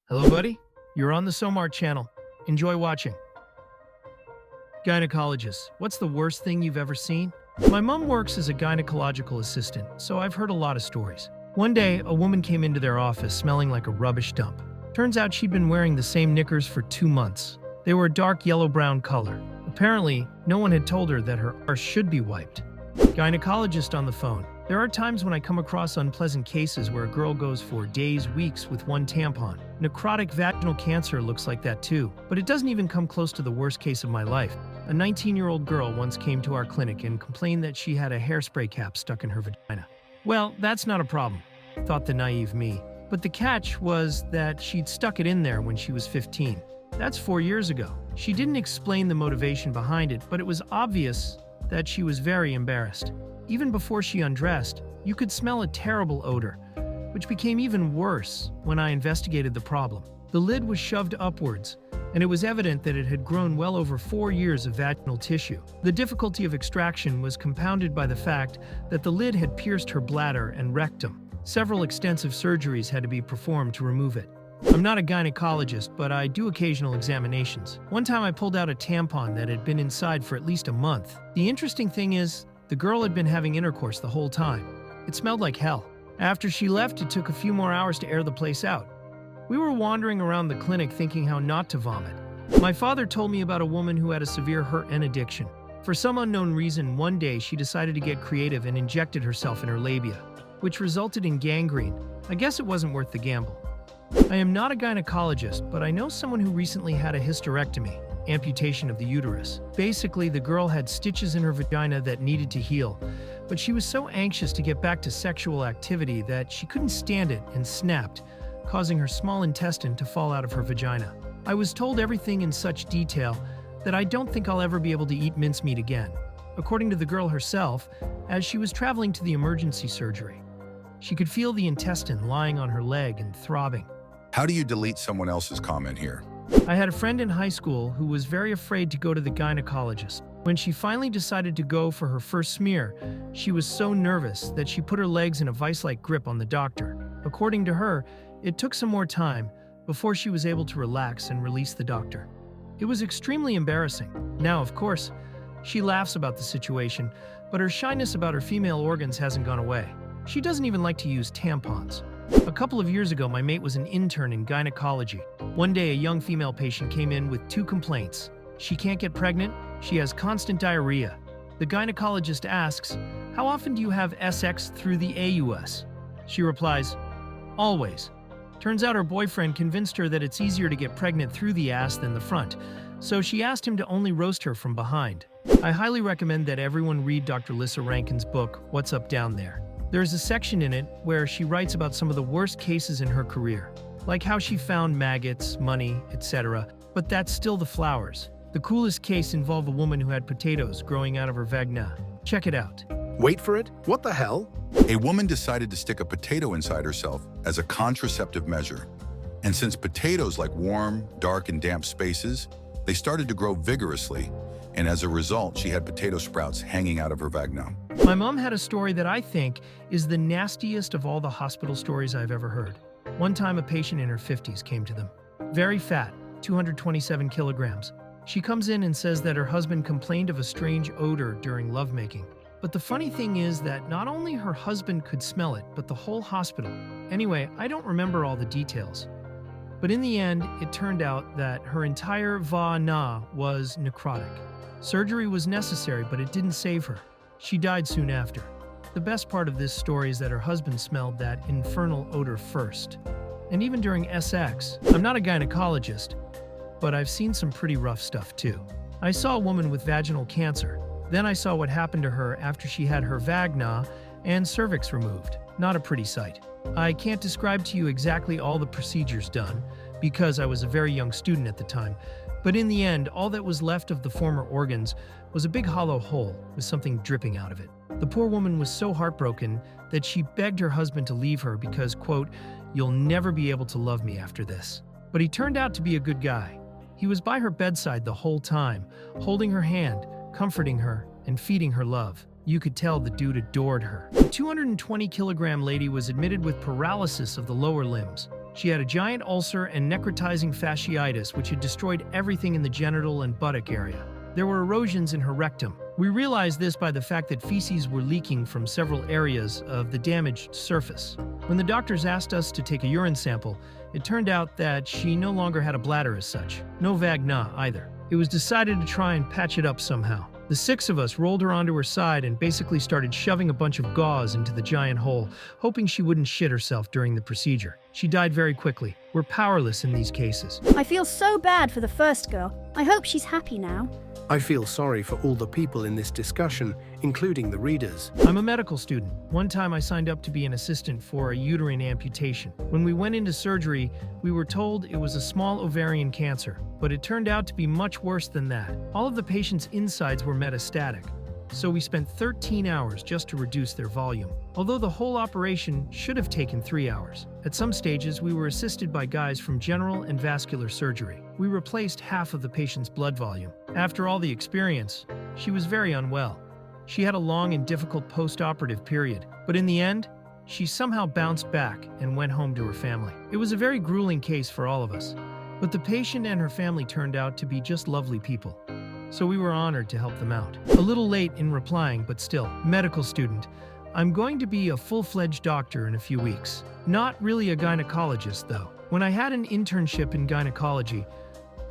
Hello, buddy. You're on the Somar channel. Enjoy watching. Gynecologists, what's the worst thing you've ever seen? My mom works as a gynecological assistant, so I've heard a lot of stories. One day, a woman came into their office smelling like a rubbish dump. Turns out she'd been wearing the same knickers for 2 months. They were a dark yellow-brown color. Apparently, no one had told her that her arse should be wiped. Gynecologist on the phone. There are times when I come across unpleasant cases where a girl goes for days, weeks with one tampon. Necrotic vaginal cancer looks like that too, but it doesn't even come close to the worst case of my life. A 19-year-old girl once came to our clinic and complained that she had a hairspray cap stuck in her vagina. Well, that's not a problem, thought the naive me. But the catch was that she'd stuck it in there when she was 15. That's 4 years ago. She didn't explain the motivation behind it, but it was obvious that she was very embarrassed. Even before she undressed, you could smell a terrible odor, which became even worse when I investigated the problem. The lid was shoved upwards, and it was evident that it had grown well over 4 years of vaginal tissue. The difficulty of extraction was compounded by the fact that the lid had pierced her bladder and rectum. Several extensive surgeries had to be performed to remove it. I'm not a gynecologist, but I do occasional examinations. One time I pulled out a tampon that had been inside for at least a month. The interesting thing is, the girl had been having intercourse the whole time. It smelled like hell. After she left, it took a few more hours to air the place out. We were wandering around the clinic thinking how not to vomit. My father told me about a woman who had a severe hurt and addiction. For some unknown reason, one day she decided to get creative and injected herself in her labia, which resulted in gangrene. I guess it wasn't worth the gamble. I am not a gynecologist, but I know someone who recently had a hysterectomy, amputation of the uterus. Basically, the girl had stitches in her vagina that needed to heal, but she was so anxious to get back to sexual activity that she couldn't stand it and snapped, causing her small intestine to fall out of her vagina. I was told everything in such detail that I don't think I'll ever be able to eat mincemeat again. According to the girl herself, as she was traveling to the emergency surgery, she could feel the intestine lying on her leg and throbbing. How do you delete someone else's comment here? I had a friend in high school who was very afraid to go to the gynecologist. When she finally decided to go for her first smear, she was so nervous that she put her legs in a vice-like grip on the doctor. According to her, it took some more time before she was able to relax and release the doctor. It was extremely embarrassing. Now, of course, she laughs about the situation, but her shyness about her female organs hasn't gone away. She doesn't even like to use tampons. A couple of years ago, my mate was an intern in gynecology. One day, a young female patient came in with 2 complaints. She can't get pregnant, she has constant diarrhea. The gynecologist asks, "How often do you have sex through the AUS?" She replies, "Always." Turns out her boyfriend convinced her that it's easier to get pregnant through the ass than the front, so she asked him to only roast her from behind. I highly recommend that everyone read Dr. Lissa Rankin's book, What's Up Down There. There's a section in it where she writes about some of the worst cases in her career, like how she found maggots, money, etc. But that's still the flowers. The coolest case involved a woman who had potatoes growing out of her vagina. Check it out. Wait for it? What the hell? A woman decided to stick a potato inside herself as a contraceptive measure. And since potatoes like warm, dark, and damp spaces, they started to grow vigorously, and as a result, she had potato sprouts hanging out of her vagina. My mom had a story that I think is the nastiest of all the hospital stories I've ever heard. One time, a patient in her 50s came to them. Very fat, 227 kilograms. She comes in and says that her husband complained of a strange odor during lovemaking. But the funny thing is that not only her husband could smell it, but the whole hospital. Anyway, I don't remember all the details. But in the end, it turned out that her entire vagina was necrotic. Surgery was necessary, but it didn't save her. She died soon after. The best part of this story is that her husband smelled that infernal odor first. And even during sex, I'm not a gynecologist, but I've seen some pretty rough stuff too. I saw a woman with vaginal cancer. Then I saw what happened to her after she had her vagina and cervix removed. Not a pretty sight. I can't describe to you exactly all the procedures done, because I was a very young student at the time, but in the end, all that was left of the former organs was a big hollow hole with something dripping out of it. The poor woman was so heartbroken that she begged her husband to leave her because, quote, "You'll never be able to love me after this." But he turned out to be a good guy. He was by her bedside the whole time, holding her hand, comforting her, and feeding her love. You could tell the dude adored her. The 220-kilogram lady was admitted with paralysis of the lower limbs. She had a giant ulcer and necrotizing fasciitis, which had destroyed everything in the genital and buttock area. There were erosions in her rectum. We realized this by the fact that feces were leaking from several areas of the damaged surface. When the doctors asked us to take a urine sample, it turned out that she no longer had a bladder as such. No vagina either. It was decided to try and patch it up somehow. The 6 of us rolled her onto her side and basically started shoving a bunch of gauze into the giant hole, hoping she wouldn't shit herself during the procedure. She died very quickly. We're powerless in these cases. I feel so bad for the first girl. I hope she's happy now. I feel sorry for all the people in this discussion, including the readers. I'm a medical student. One time I signed up to be an assistant for a uterine amputation. When we went into surgery, we were told it was a small ovarian cancer, but it turned out to be much worse than that. All of the patient's insides were metastatic, so we spent 13 hours just to reduce their volume, although the whole operation should have taken 3 hours. At some stages, we were assisted by guys from general and vascular surgery. We replaced half of the patient's blood volume. After all the experience, she was very unwell. She had a long and difficult post-operative period, but in the end, she somehow bounced back and went home to her family. It was a very grueling case for all of us, but the patient and her family turned out to be just lovely people. So we were honored to help them out. A little late in replying, but still, medical student. I'm going to be a full-fledged doctor in a few weeks. Not really a gynecologist, though. When I had an internship in gynecology,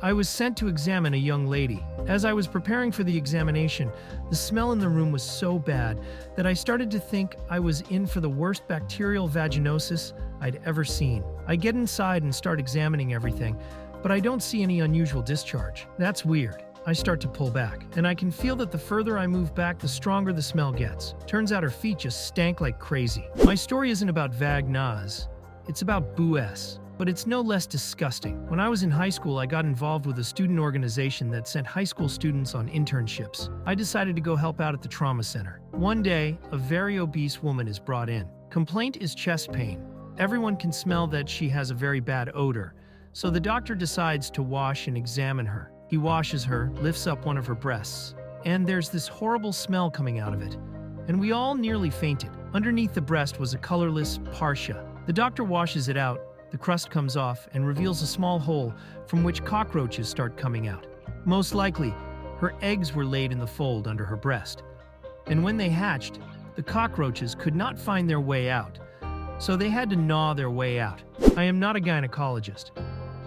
I was sent to examine a young lady. As I was preparing for the examination, the smell in the room was so bad that I started to think I was in for the worst bacterial vaginosis I'd ever seen. I get inside and start examining everything, but I don't see any unusual discharge. That's weird. I start to pull back, and I can feel that the further I move back, the stronger the smell gets. Turns out her feet just stank like crazy. My story isn't about vaginas, it's about boo-s, but it's no less disgusting. When I was in high school, I got involved with a student organization that sent high school students on internships. I decided to go help out at the trauma center. One day, a very obese woman is brought in. Complaint is chest pain. Everyone can smell that she has a very bad odor, so the doctor decides to wash and examine her. He washes her, lifts up one of her breasts, and there's this horrible smell coming out of it. And we all nearly fainted. Underneath the breast was a colorless partia. The doctor washes it out, the crust comes off, and reveals a small hole from which cockroaches start coming out. Most likely, her eggs were laid in the fold under her breast. And when they hatched, the cockroaches could not find their way out, so they had to gnaw their way out. I am not a gynecologist,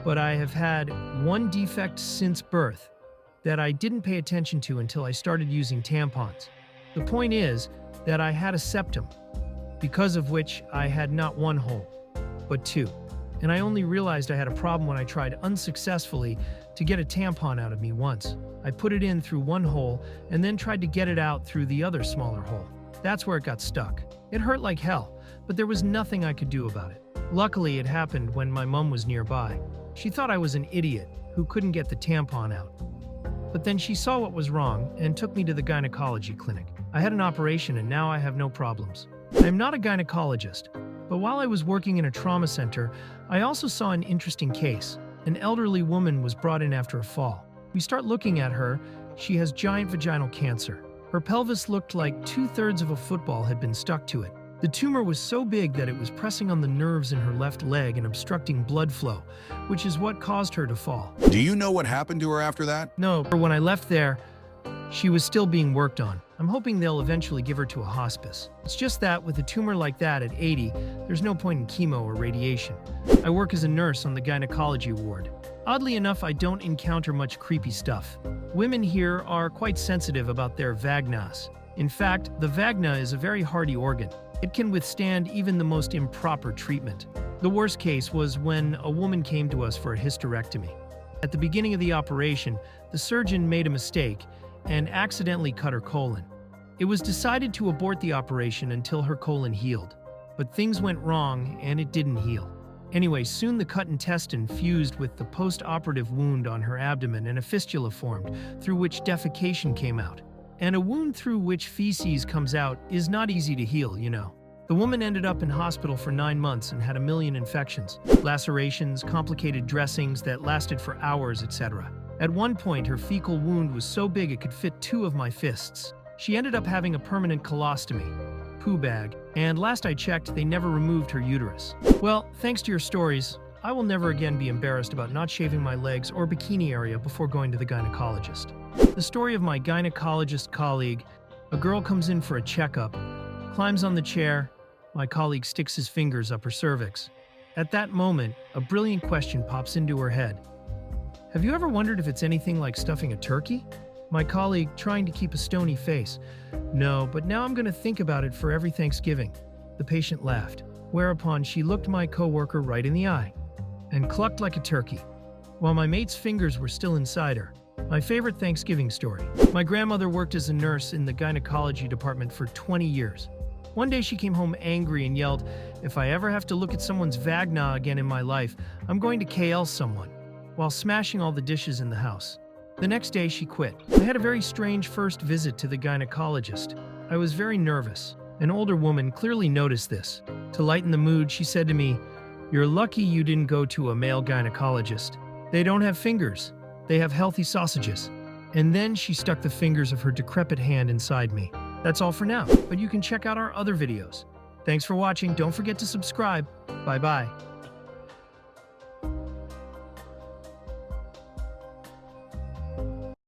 but I have had one defect since birth that I didn't pay attention to until I started using tampons. The point is that I had a septum, because of which I had not one hole, but 2. And I only realized I had a problem when I tried unsuccessfully to get a tampon out of me once. I put it in through one hole and then tried to get it out through the other smaller hole. That's where it got stuck. It hurt like hell, but there was nothing I could do about it. Luckily, it happened when my mom was nearby. She thought I was an idiot who couldn't get the tampon out. But then she saw what was wrong and took me to the gynecology clinic. I had an operation and now I have no problems. I am not a gynecologist, but while I was working in a trauma center, I also saw an interesting case. An elderly woman was brought in after a fall. We start looking at her. She has giant vaginal cancer. Her pelvis looked like 2/3 of a football had been stuck to it. The tumor was so big that it was pressing on the nerves in her left leg and obstructing blood flow, which is what caused her to fall. Do you know what happened to her after that? No, when I left there, she was still being worked on. I'm hoping they'll eventually give her to a hospice. It's just that with a tumor like that at 80, there's no point in chemo or radiation. I work as a nurse on the gynecology ward. Oddly enough, I don't encounter much creepy stuff. Women here are quite sensitive about their vaginas. In fact, the vagina is a very hardy organ. It can withstand even the most improper treatment. The worst case was when a woman came to us for a hysterectomy. At the beginning of the operation, the surgeon made a mistake and accidentally cut her colon. It was decided to abort the operation until her colon healed, but things went wrong and it didn't heal. Anyway, soon the cut intestine fused with the post-operative wound on her abdomen and a fistula formed, through which defecation came out. And a wound through which feces comes out is not easy to heal, you know. The woman ended up in hospital for 9 months and had a million infections, lacerations, complicated dressings that lasted for hours, etc. At one point, her fecal wound was so big it could fit 2 of my fists. She ended up having a permanent colostomy, poo bag, and last I checked, they never removed her uterus. Well, thanks to your stories, I will never again be embarrassed about not shaving my legs or bikini area before going to the gynecologist. The story of my gynecologist colleague: a girl comes in for a checkup, climbs on the chair. My colleague sticks his fingers up her cervix. At that moment, a brilliant question pops into her head. Have you ever wondered if it's anything like stuffing a turkey? My colleague, trying to keep a stony face. No, but now I'm going to think about it for every Thanksgiving. The patient laughed, whereupon she looked my coworker right in the eye and clucked like a turkey, while my mate's fingers were still inside her. My favorite Thanksgiving story. My grandmother worked as a nurse in the gynecology department for 20 years. One day she came home angry and yelled, "If I ever have to look at someone's vagina again in my life, I'm going to KL someone," while smashing all the dishes in the house. The next day she quit. I had a very strange first visit to the gynecologist. I was very nervous. An older woman clearly noticed this. To lighten the mood, she said to me, "You're lucky you didn't go to a male gynecologist. They don't have fingers. They have healthy sausages." And then she stuck the fingers of her decrepit hand inside me. That's all for now, but you can check out our other videos. Thanks for watching. Don't forget to subscribe. Bye-bye.